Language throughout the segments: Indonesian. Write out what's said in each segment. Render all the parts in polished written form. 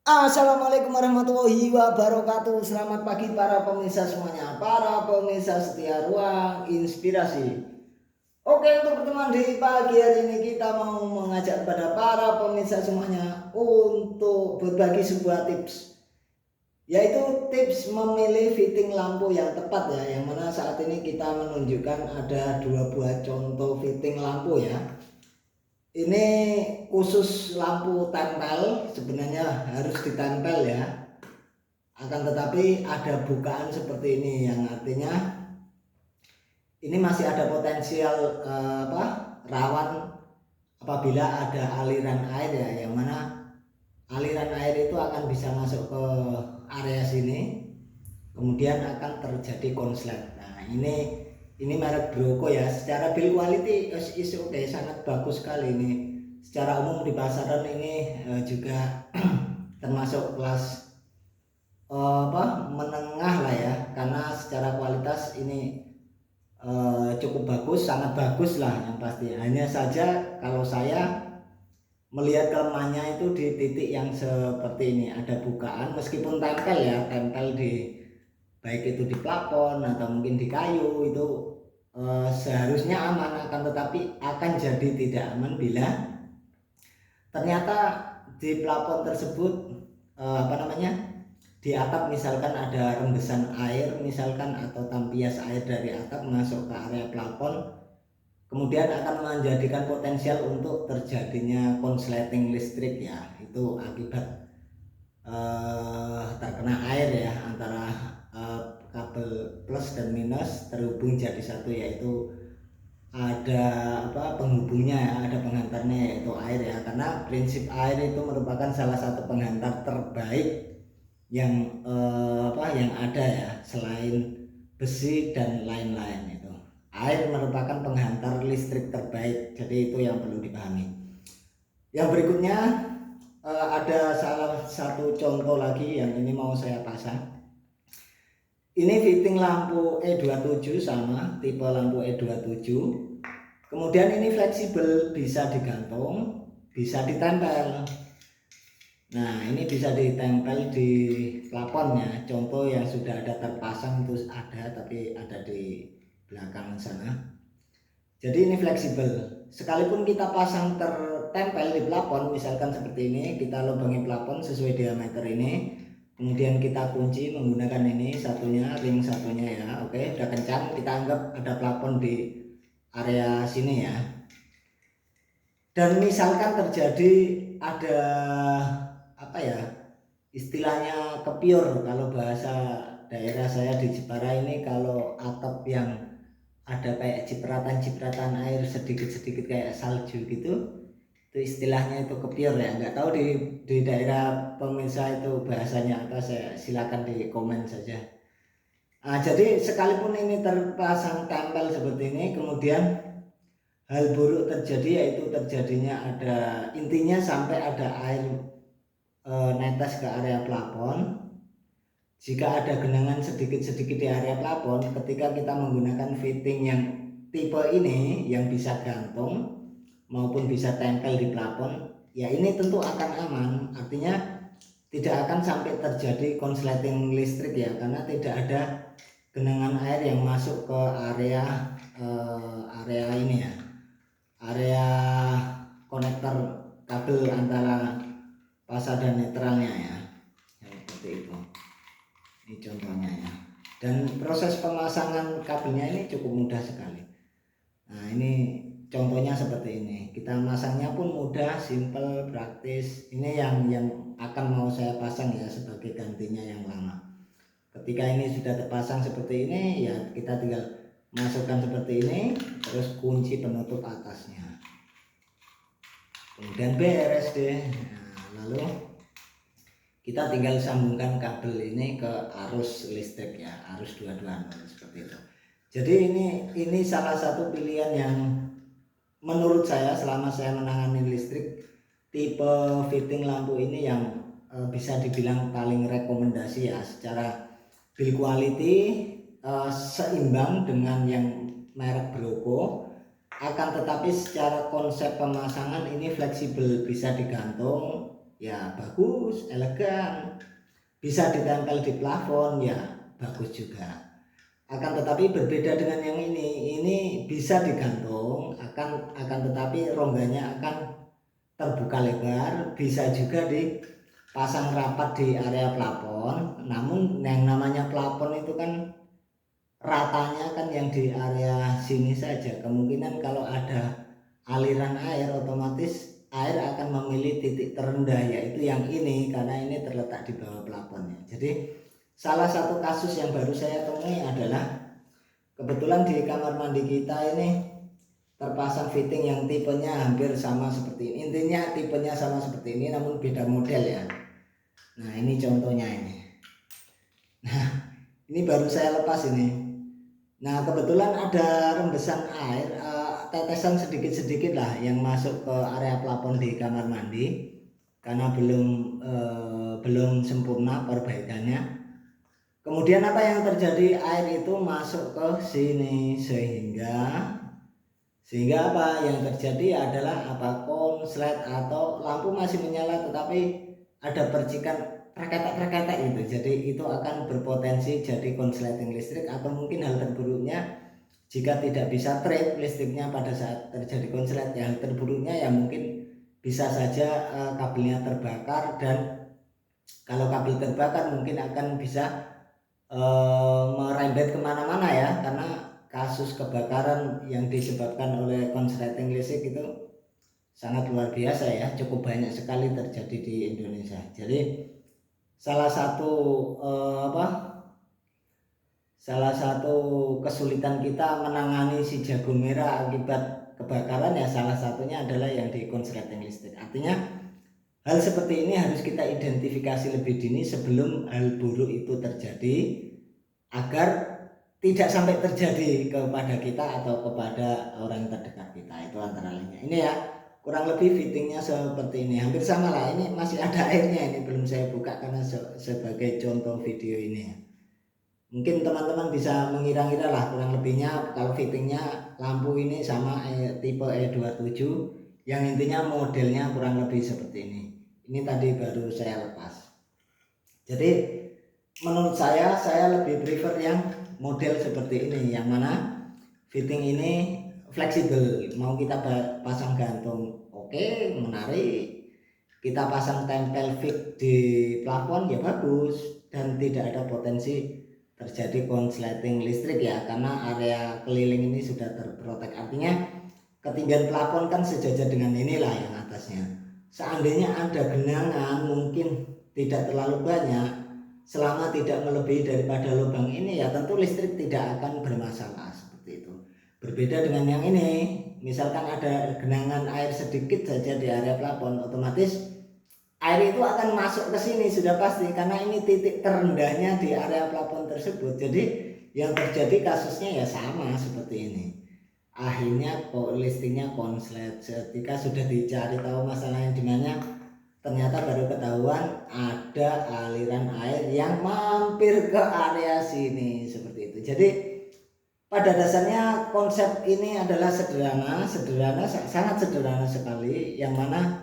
Assalamualaikum warahmatullahi wabarakatuh. Selamat pagi para pemirsa semuanya, para pemirsa setia ruang inspirasi. Oke, untuk pertemuan di pagi hari ini kita mau mengajak kepada para pemirsa semuanya untuk berbagi sebuah tips, yaitu tips memilih fitting lampu yang tepat ya, yang mana saat ini kita menunjukkan ada dua buah contoh fitting lampu ya. Ini khusus lampu tempel, sebenarnya harus ditempel ya. Akan tetapi ada bukaan seperti ini yang artinya ini masih ada potensial rawan apabila ada aliran air ya, yang mana aliran air itu akan bisa masuk ke area sini, kemudian akan terjadi konslet. Nah, ini merek Broco ya. Secara build quality is okay, sangat bagus sekali ini. Secara umum di pasaran ini juga termasuk kelas menengah lah ya, karena secara kualitas ini cukup bagus, sangat bagus lah yang pasti. Hanya saja kalau saya melihat kelemahannya itu di titik yang seperti ini, ada bukaan meskipun tempel ya, tempel di baik itu di plafon atau mungkin di kayu itu seharusnya aman, akan tetapi akan jadi tidak aman bila ternyata di plafon tersebut di atap misalkan ada rembesan air misalkan atau tampias air dari atap masuk ke area plafon, kemudian akan menjadikan potensial untuk terjadinya konsleting listrik ya. Itu akibat terkena air ya, antara kabel plus dan minus terhubung jadi satu, yaitu ada penghubungnya ya, ada penghantarnya yaitu air ya, karena prinsip air itu merupakan salah satu penghantar terbaik yang yang ada ya, selain besi dan lain-lain. Itu air merupakan penghantar listrik terbaik, jadi itu yang perlu dipahami. Yang berikutnya ada salah satu contoh lagi yang ini mau saya pasang. Ini fitting lampu E27 sama tipe lampu E27. Kemudian ini fleksibel, bisa digantung, bisa ditempel. Nah, ini bisa ditempel di plafonnya. Contoh yang sudah ada terpasang itu ada, tapi ada di belakang sana. Jadi ini fleksibel. Sekalipun kita pasang tertempel di plafon, misalkan seperti ini, kita lubangi plafon sesuai diameter ini, kemudian kita kunci menggunakan ini satunya, ring satunya ya. Oke, udah kencang, kita anggap ada plafon di area sini ya. Dan misalkan terjadi ada istilahnya kepiur, kalau bahasa daerah saya di Jepara ini, kalau atap yang ada kayak cipratan-cipratan air sedikit-sedikit kayak salju gitu, itu istilahnya itu kepiur ya. Nggak tahu di daerah pemirsa itu bahasanya apa, saya silakan di komen saja. Nah, jadi sekalipun ini terpasang tempel seperti ini, kemudian hal buruk terjadi, yaitu terjadinya ada, intinya sampai ada air netes ke area plafon. Jika ada genangan sedikit-sedikit di area plafon, ketika kita menggunakan fitting yang tipe ini yang bisa gantung maupun bisa tempel di plafon, ya ini tentu akan aman. Artinya tidak akan sampai terjadi konsleting listrik ya, karena tidak ada genangan air yang masuk ke area ini ya, area konektor kabel antara fasa dan netralnya ya, seperti itu. Ini contohnya ya. Dan proses pemasangan kabelnya ini cukup mudah sekali. Nah, ini contohnya seperti ini. Kita masangnya pun mudah, simple, praktis. Ini yang akan mau saya pasang ya sebagai gantinya yang lama. Ketika ini sudah terpasang seperti ini ya, kita tinggal masukkan seperti ini, terus kunci penutup atasnya. Kemudian beres deh. Nah, lalu kita tinggal sambungkan kabel ini ke arus listrik ya, arus dua-duaan seperti itu. Jadi ini salah satu pilihan yang menurut saya selama saya menangani listrik, tipe fitting lampu ini yang bisa dibilang paling rekomendasi ya. Secara build quality seimbang dengan yang merek Broco, akan tetapi secara konsep pemasangan ini fleksibel, bisa digantung, ya bagus, elegan. Bisa ditempel di plafon ya bagus juga. Akan tetapi berbeda dengan yang ini bisa digantung, akan tetapi rongganya akan terbuka lebar, bisa juga dipasang rapat di area plafon. Namun yang namanya plafon itu kan ratanya kan yang di area sini saja. Kemungkinan kalau ada aliran air, otomatis air akan memilih titik terendah, yaitu yang ini, karena ini terletak di bawah plafonnya. Jadi salah satu kasus yang baru saya temui adalah kebetulan di kamar mandi kita ini terpasang fitting yang tipenya hampir sama seperti ini. Intinya tipenya sama seperti ini namun beda model ya. Nah ini contohnya ini. Nah ini baru saya lepas ini. Nah kebetulan ada rembesan air, tetesan sedikit-sedikit lah yang masuk ke area plafon di kamar mandi karena belum sempurna perbaikannya. Kemudian apa yang terjadi, air itu masuk ke sini sehingga apa yang terjadi adalah konslet atau lampu masih menyala tetapi ada percikan reketek-reketek gitu. Jadi itu akan berpotensi jadi konsleting listrik, atau mungkin hal terburuknya jika tidak bisa trip listriknya pada saat terjadi konslet, ya hal terburuknya ya mungkin bisa saja kabelnya terbakar, dan kalau kabel terbakar mungkin akan bisa merembet kemana-mana ya, karena kasus kebakaran yang disebabkan oleh konsleting listrik itu sangat luar biasa ya, cukup banyak sekali terjadi di Indonesia. Jadi salah satu salah satu kesulitan kita menangani si jago merah akibat kebakaran ya salah satunya adalah yang di konsleting listrik. Artinya hal seperti ini harus kita identifikasi lebih dini sebelum hal buruk itu terjadi, agar tidak sampai terjadi kepada kita atau kepada orang terdekat kita. Itu antara lainnya. Ini ya kurang lebih fittingnya seperti ini, hampir sama lah. Ini masih ada airnya, ini belum saya buka karena sebagai contoh video ini ya. Mungkin teman-teman bisa mengira-ngira lah kurang lebihnya kalau fittingnya lampu ini sama tipe E27, yang intinya modelnya kurang lebih seperti ini. Ini tadi baru saya lepas. Jadi menurut saya lebih prefer yang model seperti ini, yang mana fitting ini fleksibel, mau kita pasang gantung oke, menarik, kita pasang tempel fix di plafon ya bagus, dan tidak ada potensi terjadi konsleting listrik ya, karena area keliling ini sudah terprotek. Artinya ketinggian plafon kan sejajar dengan inilah yang atasnya. Seandainya ada genangan mungkin tidak terlalu banyak, selama tidak melebihi daripada lubang ini ya tentu listrik tidak akan bermasalah seperti itu. Berbeda dengan yang ini, misalkan ada genangan air sedikit saja di area plafon, otomatis air itu akan masuk ke sini sudah pasti, karena ini titik terendahnya di area plafon tersebut. Jadi yang terjadi kasusnya ya sama seperti ini. Akhirnya listriknya konslet. Ketika sudah dicari tahu masalahnya di mana, ternyata baru ketahuan ada aliran air yang mampir ke area sini seperti itu. Jadi pada dasarnya konsep ini adalah sederhana, sangat sederhana sekali, yang mana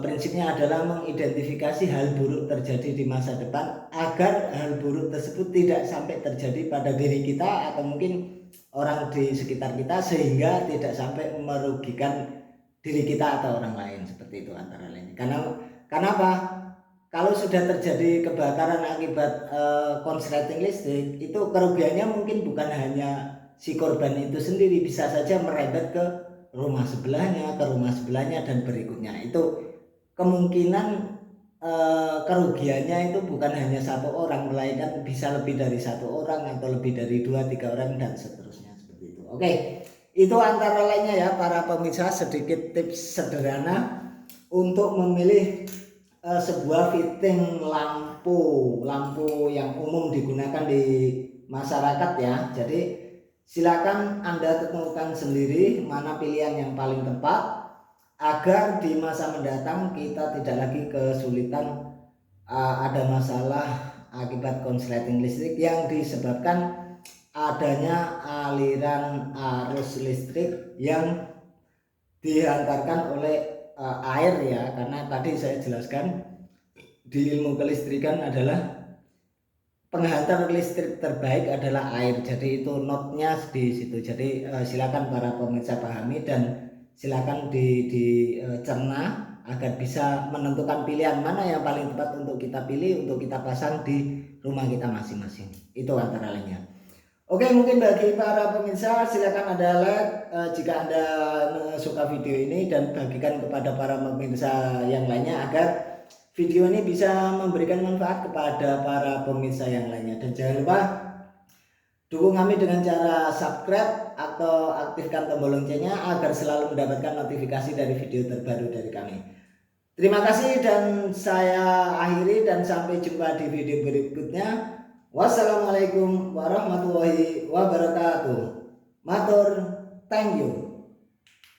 prinsipnya adalah mengidentifikasi hal buruk terjadi di masa depan agar hal buruk tersebut tidak sampai terjadi pada diri kita atau mungkin orang di sekitar kita, sehingga tidak sampai merugikan diri kita atau orang lain seperti itu antara lain. Karena apa? Kalau sudah terjadi kebakaran akibat konsleting listrik, itu kerugiannya mungkin bukan hanya si korban itu sendiri, bisa saja merembet ke rumah sebelahnya dan berikutnya. Itu kemungkinan kerugiannya itu bukan hanya satu orang, melainkan bisa lebih dari satu orang atau lebih dari 2-3 orang dan seterusnya seperti itu. Oke, itu antara lainnya ya para pemirsa, sedikit tips sederhana untuk memilih sebuah fitting lampu yang umum digunakan di masyarakat ya. Jadi silakan Anda tentukan sendiri mana pilihan yang paling tepat, agar di masa mendatang kita tidak lagi kesulitan ada masalah akibat konsleting listrik yang disebabkan adanya aliran arus listrik yang dihantarkan oleh air ya, karena tadi saya jelaskan di ilmu kelistrikan adalah penghantar listrik terbaik adalah air. Jadi itu notnya di situ. Jadi silakan para pemirsa pahami dan silakan dicerna agar bisa menentukan pilihan mana yang paling tepat untuk kita pilih, untuk kita pasang di rumah kita masing-masing. Itu antara lainnya. Oke, mungkin bagi para pemirsa silakan ada like jika Anda suka video ini, dan bagikan kepada para pemirsa yang lainnya agar video ini bisa memberikan manfaat kepada para pemirsa yang lainnya. Dan jangan lupa dukung kami dengan cara subscribe atau aktifkan tombol loncengnya agar selalu mendapatkan notifikasi dari video terbaru dari kami. Terima kasih dan saya akhiri dan sampai jumpa di video berikutnya. Wassalamualaikum warahmatullahi wabarakatuh. Matur, thank you.